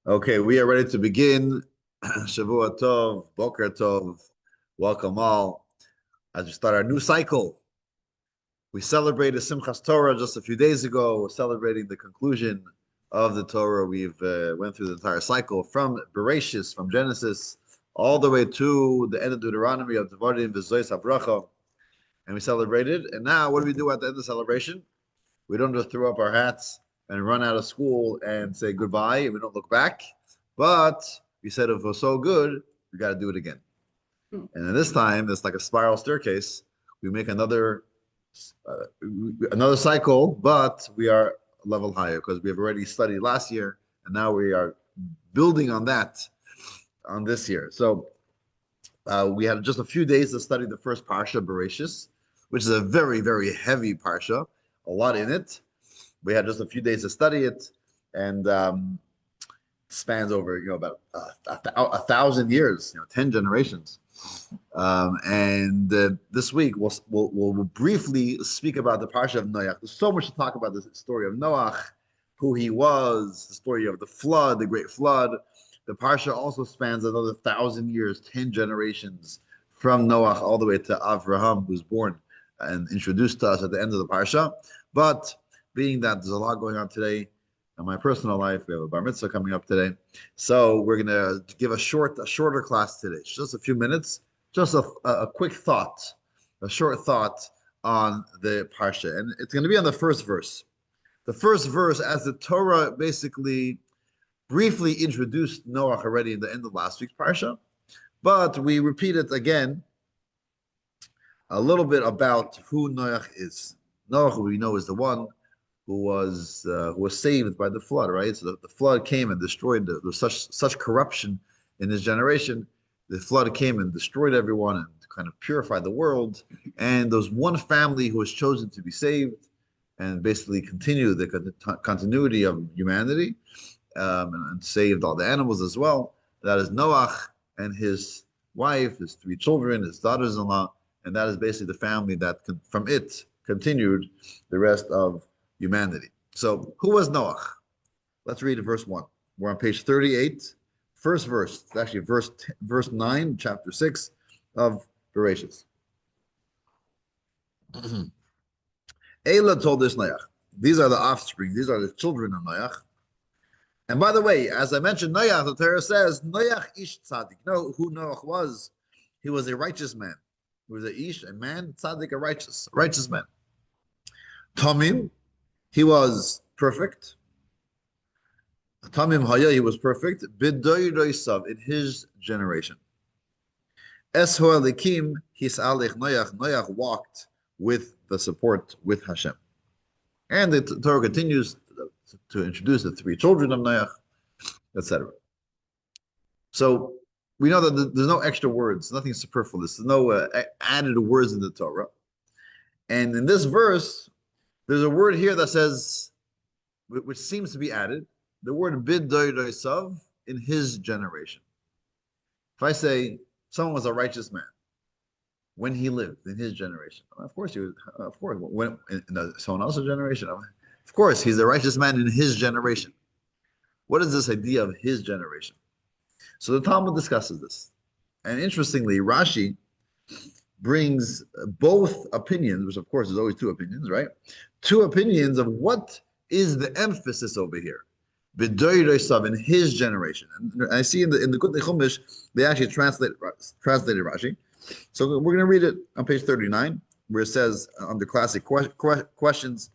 Okay, we are ready to begin. Shavua Tov, Boker Tov, welcome all. As we start our new cycle, we celebrated Simchas Torah just a few days ago. We're celebrating the conclusion of the Torah. We've went through the entire cycle from Bereshis, from Genesis, all the way to the end of Deuteronomy of Devarim, V'Zois HaBracha, and we celebrated. And now, what do we do at the end of the celebration? We don't just throw up our hats and run out of school and say goodbye and we don't look back. But we said if it was so good, we got to do it again. And then this time, it's like a spiral staircase. We make uh, another cycle, but we are a level higher because we have already studied last year, and now we are building on that on this year. So we had just a few days to study the first Parsha, Bereshis, which is a very, very heavy Parsha, a lot in it. We had just a few days to study it, and spans over about 1,000 years, 10 generations. And this week we'll briefly speak about the Parsha of Noach. There's so much to talk about the story of Noach, who he was, the story of the flood, the great flood. The Parsha also spans another 1,000 years, 10 generations from Noach all the way to Avraham, who's born and introduced to us at the end of the Parsha. But being that there's a lot going on today in my personal life, we have a bar mitzvah coming up today, so we're gonna give a shorter class today. It's just a few minutes, just a quick thought, a short thought on the parsha, and it's gonna be on the first verse. The first verse, as the Torah basically briefly introduced Noach already in the end of last week's parsha, but we repeat it again a little bit about who Noach is. Noach, we know, is the one who was saved by the flood, right? So the flood came and destroyed. There was such corruption in his generation. The flood came and destroyed everyone and kind of purified the world. And there was one family who was chosen to be saved and basically continue the continuity of humanity, and saved all the animals as well. That is Noach and his wife, his three children, his daughters-in-law, and that is basically the family that from it continued the rest of humanity. So, who was Noach? Let's read verse 1. We're on page 38, first verse. It's actually verse 9, chapter 6 of Bereshis. Elah told this Noach. These are the offspring, these are the children of Noach. And by the way, as I mentioned, Noach, the Torah says, Noach ish tzaddik. You know who Noach was? He was a righteous man. He was a ish, a man, tzaddik, a righteous man. Tamim, he was perfect. Tamim Haya, he was perfect. B'doyroisav, in his generation. Esho Elikim, Hisalech Noach. Noach walked with the support with Hashem. And the Torah continues to introduce the three children of Noach, etc. So we know that there's no extra words, nothing superfluous, there's no added words in the Torah. And in this verse, there's a word here that says, which seems to be added, the word bid in his generation. If I say someone was a righteous man when he lived in his generation, of course he was. Of course, when in someone else's generation, of course he's a righteous man in his generation. What is this idea of his generation? So the Talmud discusses this, and interestingly, Rashi brings both opinions, which of course is always two opinions, right? Two opinions of what is the emphasis over here. B'doyroisav, in his generation. And I see in the Gutnei Chumash, they actually translated Rashi. So we're going to read it on page 39, where it says under classic questions,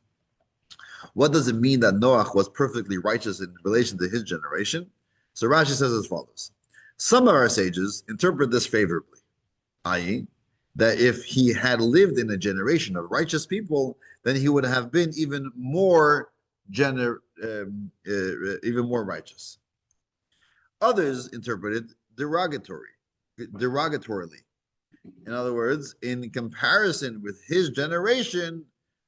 what does it mean that Noach was perfectly righteous in relation to his generation? So Rashi says as follows. Some of our sages interpret this favorably, i.e., that if he had lived in a generation of righteous people, then he would have been even more righteous. Others interpreted derogatorily. In other words, in comparison with his generation,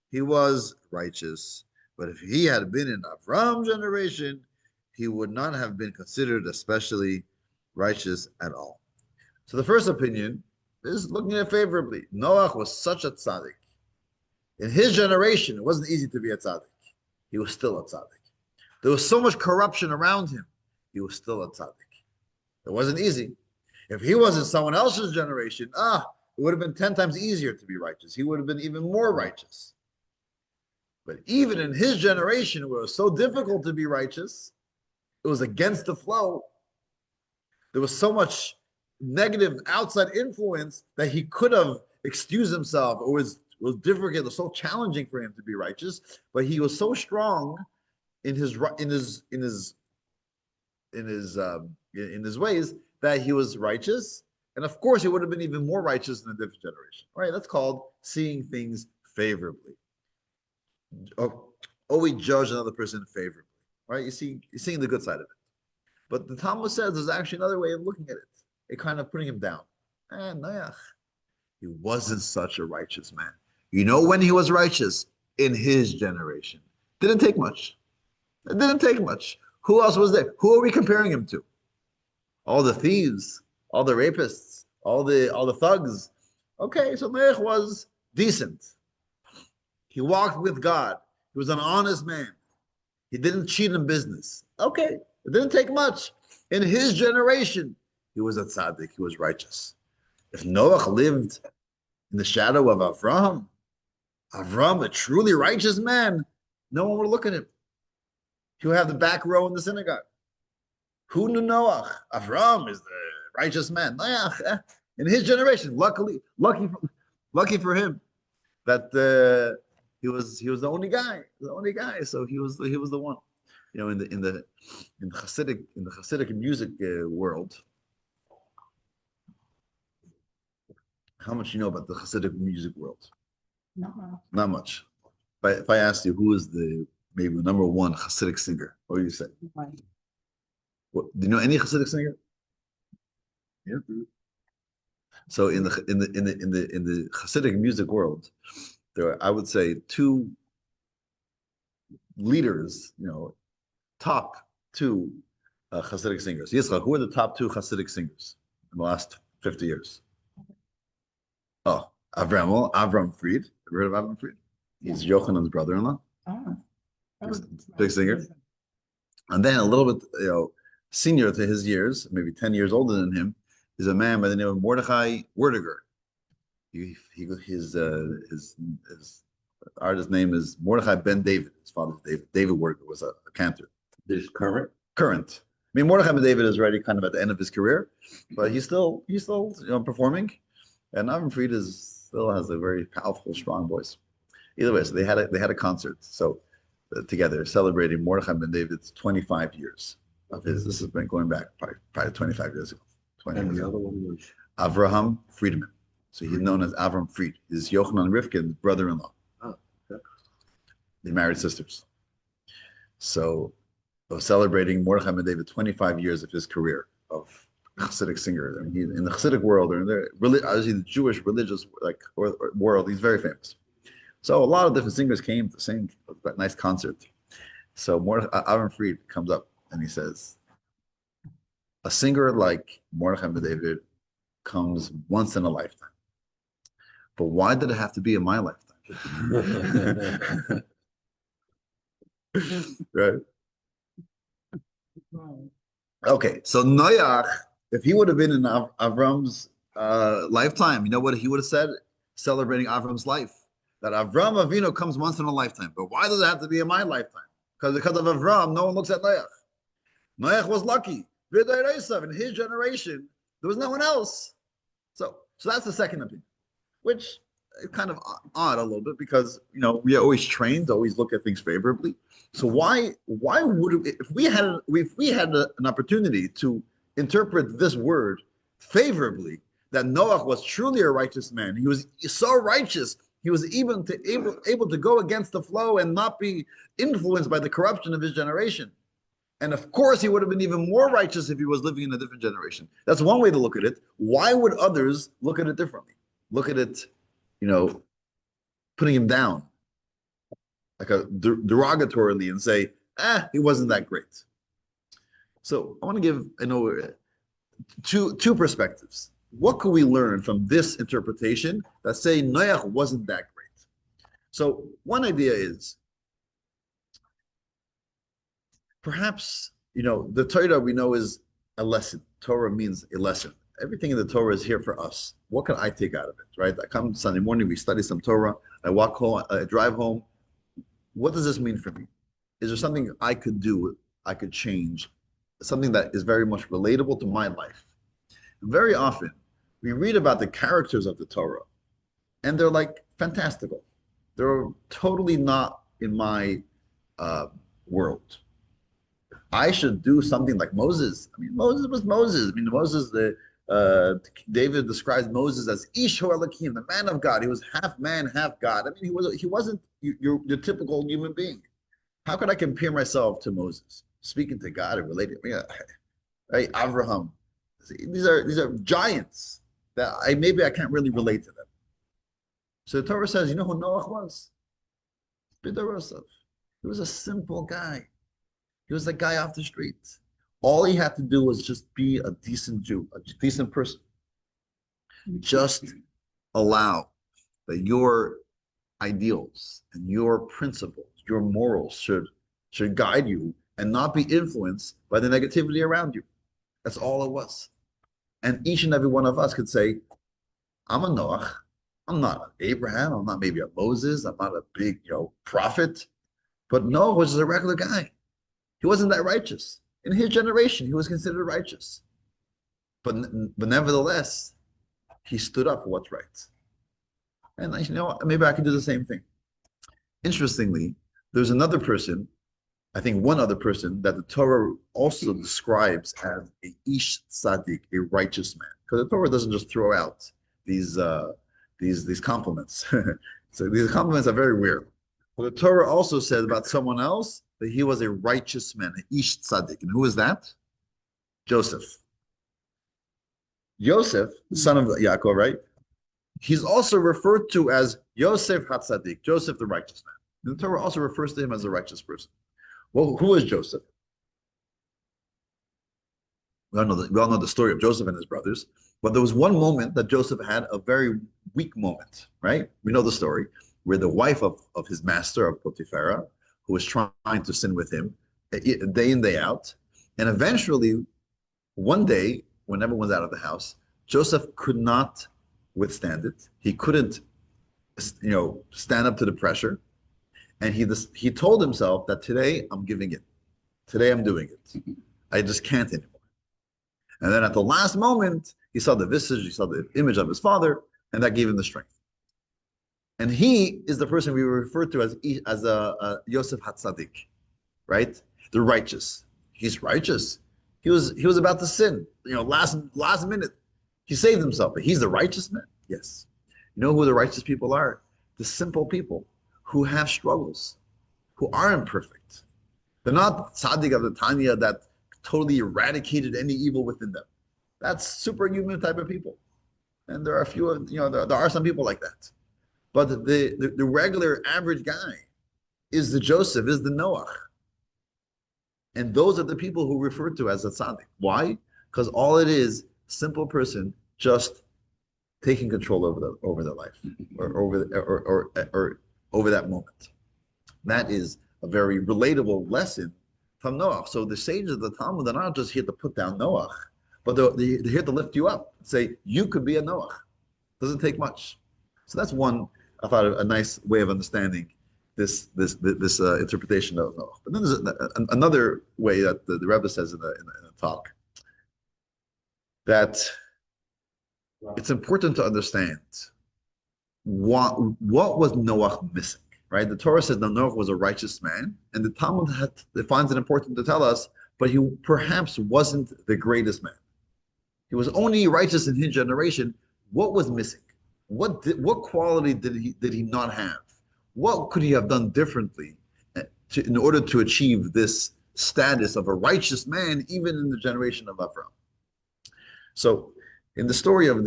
he was righteous. But if he had been in Avram's generation, he would not have been considered especially righteous at all. So the first opinion is looking at it favorably. Noach was such a tzaddik. In his generation, it wasn't easy to be a tzaddik. He was still a tzaddik. There was so much corruption around him. He was still a tzaddik. It wasn't easy. If he was in someone else's generation, it would have been 10 times easier to be righteous. He would have been even more righteous. But even in his generation, where it was so difficult to be righteous, it was against the flow. There was so much negative outside influence that he could have excused himself, or was difficult, it was so challenging for him to be righteous. But he was so strong in his ways that he was righteous. And of course, he would have been even more righteous in a different generation. Right? That's called seeing things favorably. Always judge another person favorably. Right? You're seeing the good side of it. But the Talmud says there's actually another way of looking at it. It kind of putting him down. Noach, he wasn't such a righteous man. You know when he was righteous? In his generation. Didn't take much. It didn't take much. Who else was there? Who are we comparing him to? All the thieves, all the rapists, all the thugs. Okay, so Noach was decent. He walked with God. He was an honest man. He didn't cheat in business. Okay, it didn't take much. In his generation, he was a tzaddik. He was righteous. If Noach lived in the shadow of Avram, a truly righteous man, no one would look at him. He would have the back row in the synagogue. Who knew Noach? Avram is the righteous man. Noach, in his generation, lucky for him that he was the only guy. So he was the one. You know, in the Hasidic music world. How much you know about the Hasidic music world? Not much. If I asked you who is maybe the number one Hasidic singer, what would you say? What, do you know any Hasidic singer? Yeah. So in the Hasidic music world, there are, I would say, two leaders. Top two Hasidic singers. Yitzchak, who are the top two Hasidic singers in the last 50 years? Oh, Avram Fried. Have you heard of Avram Fried? He's Yochanan's brother-in-law. Big singer. And then a little bit, senior to his years, maybe 10 years older than him, is a man by the name of Mordechai Werdiger. His artist's name is Mordechai Ben David. His father's David. David Werdiger was a cantor. This current. I mean, Mordechai Ben David is already kind of at the end of his career, but he's still performing. And Avram Fried still has a very powerful, strong voice. Either way, so they had a concert. So together celebrating Mordechai Ben David's 25 years of his. This has been going back probably 25 years ago. And the other one was Avraham Friedman. So he's known as Avram Fried. He's Yochanan Rivkin's brother-in-law. Oh, okay. They married sisters. So celebrating Mordechai Ben David 25 years of his career of Hasidic singer. I mean, he's in the Hasidic world, or in the Jewish religious world, he's very famous. So a lot of different singers came to sing that nice concert. So Avram Fried comes up and he says, a singer like Mordechai Ben David comes once in a lifetime. But why did it have to be in my lifetime? Right? Okay, so Noach, if he would have been in Avram's lifetime, you know what he would have said? Celebrating Avram's life. That Avram Avinu comes once in a lifetime. But why does it have to be in my lifetime? Because of Avram, no one looks at Noach. Noach was lucky. In his generation, there was no one else. So that's the second opinion, which is kind of odd a little bit because we are always trained to always look at things favorably. So why would if we had an opportunity to interpret this word favorably, that Noach was truly a righteous man. He was so righteous. He was even able to go against the flow and not be influenced by the corruption of his generation. And of course, he would have been even more righteous if he was living in a different generation. That's one way to look at it. Why would others look at it differently? Look at it, putting him down, like a derogatorily, and say, he wasn't that great. So I want to give, two perspectives. What could we learn from this interpretation that say Noach wasn't that great? So one idea is perhaps, the Torah we know is a lesson. Torah means a lesson. Everything in the Torah is here for us. What can I take out of it, right? I come Sunday morning, we study some Torah, I walk home, I drive home. What does this mean for me? Is there something I could do, I could change, something that is very much relatable to my life? Very often, we read about the characters of the Torah, and they're like fantastical. They're totally not in my world. I should do something like Moses. I mean, Moses was Moses. I mean, David describes Moses as Ish Elohim, the man of God. He was half man, half God. I mean, he wasn't your typical human being. How could I compare myself to Moses, speaking to God and relating? Right, Abraham. These are giants that maybe I can't really relate to them. So the Torah says, you know who Noach was? Bidorosov. He was a simple guy. He was a guy off the street. All he had to do was just be a decent Jew, a decent person. Just allow that your ideals and your principles, your morals should guide you and not be influenced by the negativity around you. That's all it was. And each and every one of us could say, I'm a Noach. I'm not an Abraham. I'm not maybe a Moses. I'm not a big, prophet. But Noah was just a regular guy. He wasn't that righteous. In his generation, he was considered righteous. But nevertheless, he stood up for what's right. And maybe I can do the same thing. Interestingly, there's another person, I think one other person that the Torah also describes as a ish tzaddik, a righteous man. Because the Torah doesn't just throw out these compliments. So these compliments are very weird. But the Torah also said about someone else that he was a righteous man, an ish tzaddik. And who is that? Joseph. Joseph, the son of Yaakov, right? He's also referred to as Yosef HaTzadik, Joseph the righteous man. And the Torah also refers to him as a righteous person. Well, who is Joseph? We all know the story of Joseph and his brothers, but there was one moment that Joseph had a very weak moment, right? We know the story, where the wife of his master, of Potiphar, who was trying to sin with him day in, day out, and eventually, one day, when everyone's out of the house, Joseph could not withstand it. He couldn't, stand up to the pressure. And he told himself that today I'm giving it. Today I'm doing it. I just can't anymore. And then at the last moment, he saw the visage, he saw the image of his father, and that gave him the strength. And he is the person we refer to as Yosef HaTzadik, right? The righteous. He's righteous. He was about to sin. Last minute, he saved himself. But he's the righteous man. Yes. You know who the righteous people are? The simple people who have struggles, who are imperfect. They're not tzaddik of the Tanya that totally eradicated any evil within them. That's superhuman type of people. And there are a few, there are some people like that. But the regular average guy is the Joseph, is the Noach. And those are the people who refer to as a tzaddik. Why? Because all it is, simple person just taking control over their life or over that moment. That is a very relatable lesson from Noach. So the sages of the Talmud are not just here to put down Noach, but they're here to lift you up and say, you could be a Noach. Doesn't take much. So that's one, I thought, a nice way of understanding this interpretation of Noach. But then there's another way that the Rebbe says in the talk, that it's important to understand what was Noach missing, right? The Torah says that Noach was a righteous man, and the Talmud finds it important to tell us, but he perhaps wasn't the greatest man. He was only righteous in his generation. What was missing? What quality did he not have? What could he have done differently in order to achieve this status of a righteous man, even in the generation of Abraham? So, in the story of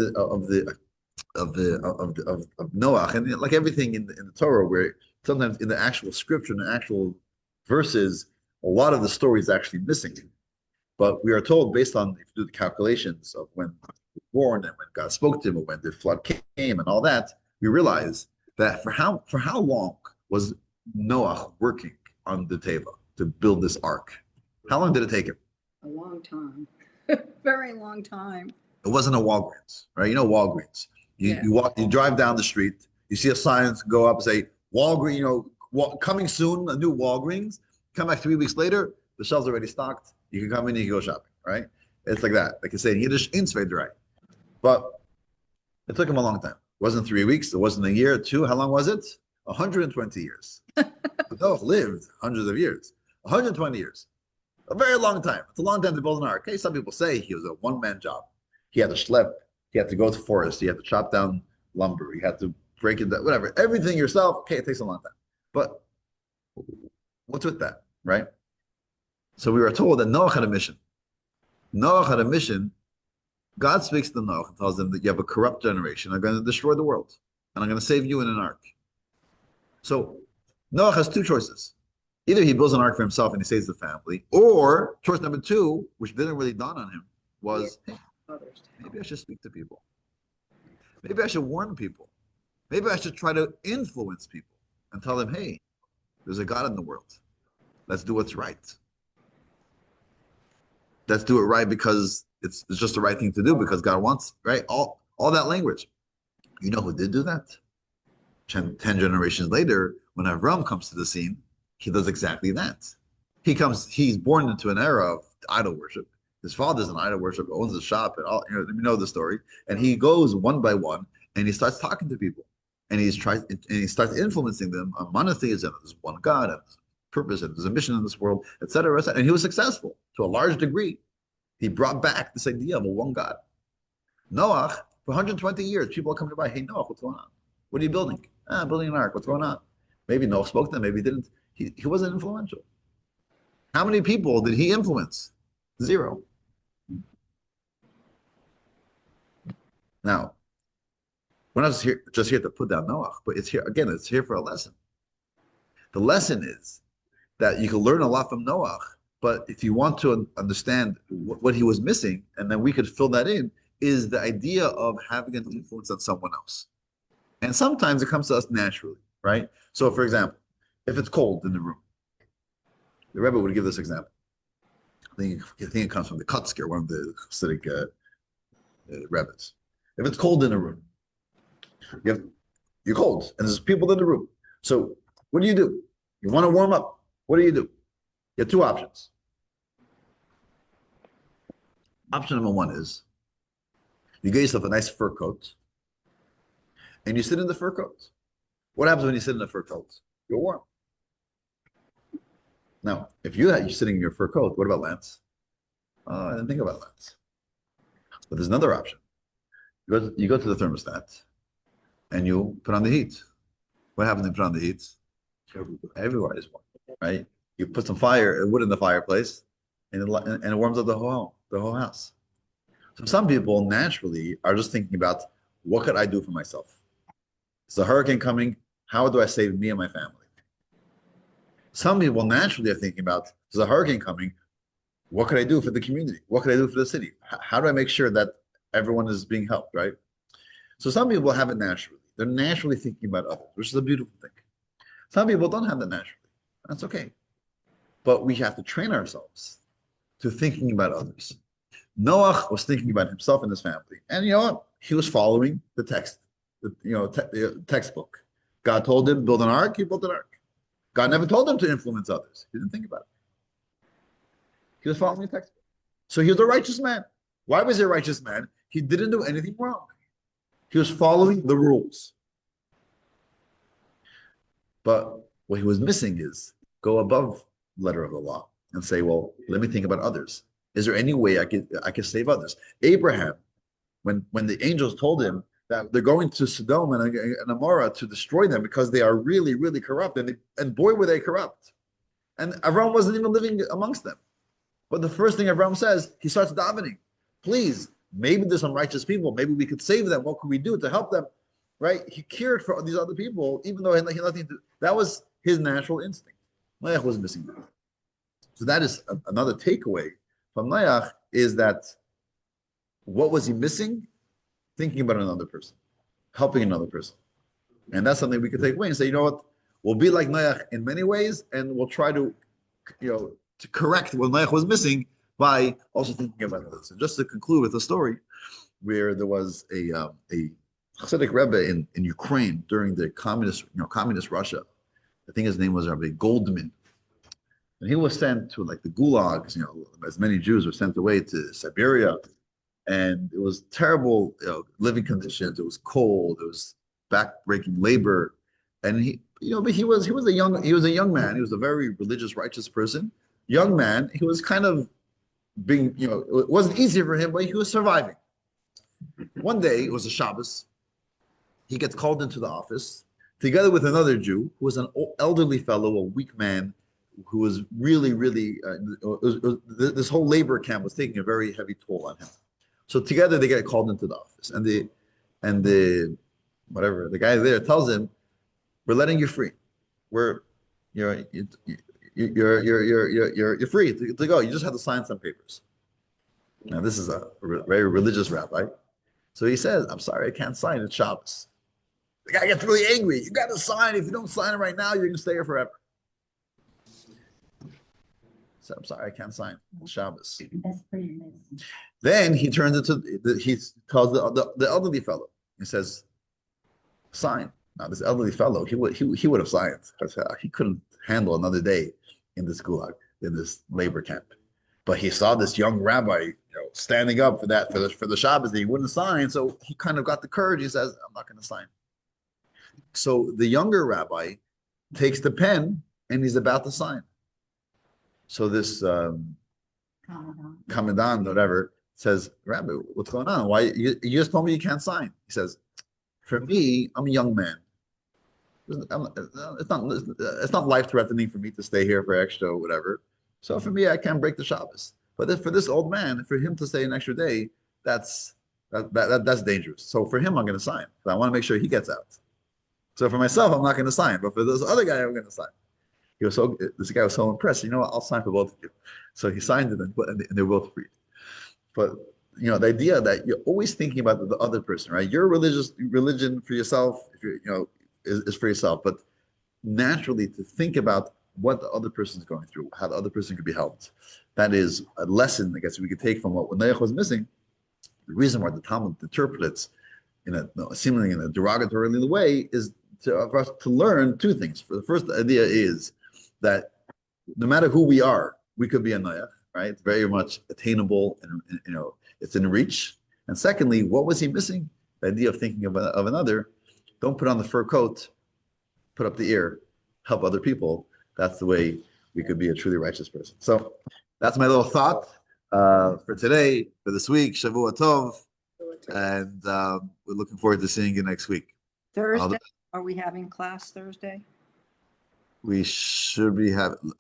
Noach, and like everything in the Torah, where sometimes in the actual scripture, in the actual verses, a lot of the story is actually missing. But we are told, based on, if you do the calculations of when he was born and when God spoke to him, and when the flood came and all that, we realize that for how long was Noach working on the table to build this ark? How long did it take him? A long time. Very long time. It wasn't a Walgreens, right? You know Walgreens. Yeah. You drive down the street, you see a sign go up, say Walgreens, coming soon, a new Walgreens. Come back 3 weeks later, the shelves are already stocked. You can come in, you can go shopping, right? It's like that. Like I say in Yiddish, right? But it took him a long time. It wasn't 3 weeks. It wasn't a year, two. How long was it? 120 years. Noah lived hundreds of years. 120 years. A very long time. It's a long time to build an ark. Okay, some people say he was a one-man job. He had to schlep. He had to go to the forest. He had to chop down lumber. He had to break it down, whatever. Everything yourself. Okay, it takes a long time. But what's with that, right? So we were told that Noah had a mission. Noah had a mission. God speaks to Noah and tells them that you have a corrupt generation. I'm going to destroy the world. And I'm going to save you in an ark. So Noah has two choices. Either he builds an ark for himself and he saves the family, or choice number two, which didn't really dawn on him, was, hey, maybe I should speak to people. Maybe I should warn people. Maybe I should try to influence people and tell them, hey, there's a God in the world. Let's do what's right. Let's do it right because it's just the right thing to do because God wants, right? All that language. You know who did do that? 10 generations later, when Avram comes to the scene, he does exactly that. He's born into an era of idol worship. His father's an idol worship, owns a shop, and all, you know the story. And he goes one by one and he starts talking to people. And he starts influencing them on monotheism. There's one God, and there's a purpose, and there's a mission in this world, etc. Et and he was successful to a large degree. He brought back this idea of a one God. Noach, for 120 years, people are coming by, hey, Noach, what's going on? What are you building? Building an ark. What's going on? Maybe Noah spoke to them, maybe he didn't. He wasn't influential. How many people did he influence? Zero. Now, we're not just here to put down Noah, but it's here for a lesson. The lesson is that you can learn a lot from Noah, but if you want to understand what he was missing, and then we could fill that in, is the idea of having an influence on someone else. And sometimes it comes to us naturally, right? So, for example, if it's cold in the room, the Rebbe would give this example. I think it comes from the Kutzker, one of the Hasidic Rebbes. If it's cold in the room, you're cold, and there's people in the room. So what do? You want to warm up. What do? You have two options. Option number one is you get yourself a nice fur coat, and you sit in the fur coat. What happens when you sit in the fur coat? You're warm. Now, if you're sitting in your fur coat, what about Lance? Oh, I didn't think about Lance. But there's another option. You go to the thermostat, and you put on the heat. What happens when you put on the heat? Everywhere is warm, right? You put some wood in the fireplace, and it warms up the whole house. So some people naturally are just thinking about, what could I do for myself? There's a hurricane coming. How do I save me and my family? Some people naturally are thinking about, there's a hurricane coming. What could I do for the community? What could I do for the city? How do I make sure that everyone is being helped, right? So some people have it naturally. They're naturally thinking about others, which is a beautiful thing. Some people don't have that naturally. That's okay. But we have to train ourselves to thinking about others. Noach was thinking about himself and his family. And you know what? He was following the text, the textbook. God told him, build an ark, he built an ark. God never told him to influence others. He didn't think about it. He was following the textbook. So he was a righteous man. Why was he a righteous man? He didn't do anything wrong. He was following the rules. But what he was missing is go above the letter of the law and say, well, let me think about others. Is there any way I could save others? Abraham, when the angels told him that they're going to Sodom and Gomorrah to destroy them because they are really, really corrupt, and boy, were they corrupt. And Avram wasn't even living amongst them. But the first thing Avram says, he starts davening. Please, maybe there's some righteous people. Maybe we could save them. What could we do to help them? Right? He cared for these other people, even though he had nothing to do. That was his natural instinct. Noach was missing that. So that is another takeaway from Noach, is that what was he missing? Thinking about another person, helping another person. And that's something we can take away and say, you know what? We'll be like Noach in many ways, and we'll try to, to correct what Noach was missing by also thinking about others. And just to conclude with a story where there was a Hasidic Rebbe in Ukraine during the communist Russia. I think his name was Rabbi Goldman. And he was sent to like the gulags, as many Jews were sent away to Siberia. And it was terrible, living conditions. It was cold. It was backbreaking labor. And but he was a young man. He was a very religious, righteous person. Young man. He was kind of being, it wasn't easy for him, but he was surviving. One day, it was a Shabbos. He gets called into the office together with another Jew who was an elderly fellow, a weak man, who was really, really, this whole labor camp was taking a very heavy toll on him. So together they get called into the office, and the guy there tells him, "We're letting you free. You're free to go. You just have to sign some papers." Now this is a very religious rabbi, so he says, "I'm sorry, I can't sign. It's Shabbos." The guy gets really angry. "You got to sign. If you don't sign it right now, you're gonna stay here forever." So I'm sorry, I can't sign. It's Shabbos. That's pretty nice. Then he turns he calls the elderly fellow. He says, "Sign." Now this elderly fellow, he would have signed because he couldn't handle another day in this gulag, in this labor camp. But he saw this young rabbi, standing up for the Shabbos that he wouldn't sign. So he kind of got the courage. He says, "I'm not going to sign." So the younger rabbi takes the pen and he's about to sign. So this commandant, whatever, says, "Rabbi, what's going on? Why you just told me you can't sign?" He says, "For me, I'm a young man. It's not life threatening for me to stay here for extra or whatever. So for me, I can't break the Shabbos. But for this old man, for him to stay an extra day, that's dangerous. So for him, I'm going to sign. But I want to make sure he gets out. So for myself, I'm not going to sign. But for this other guy, I'm going to sign." This guy was so impressed. I'll sign for both of you. So he signed it, and they're both freed. But the idea that you're always thinking about the other person, right? Your religion for yourself, if is for yourself. But naturally, to think about what the other person is going through, how the other person could be helped, that is a lesson, I guess, we could take from what Noach was missing. The reason why the Talmud interprets seemingly in a derogatory way is for us to learn two things. For the first idea is that no matter who we are, we could be a Noach, right? It's very much attainable, and it's in reach. And secondly, what was he missing? The idea of thinking of another. Don't put on the fur coat, put up the ear, help other people. That's the way we could be a truly righteous person. So that's my little thought for today, for this week. Shavua Tov, and we're looking forward to seeing you next week. Thursday, are we having class Thursday? We should be having.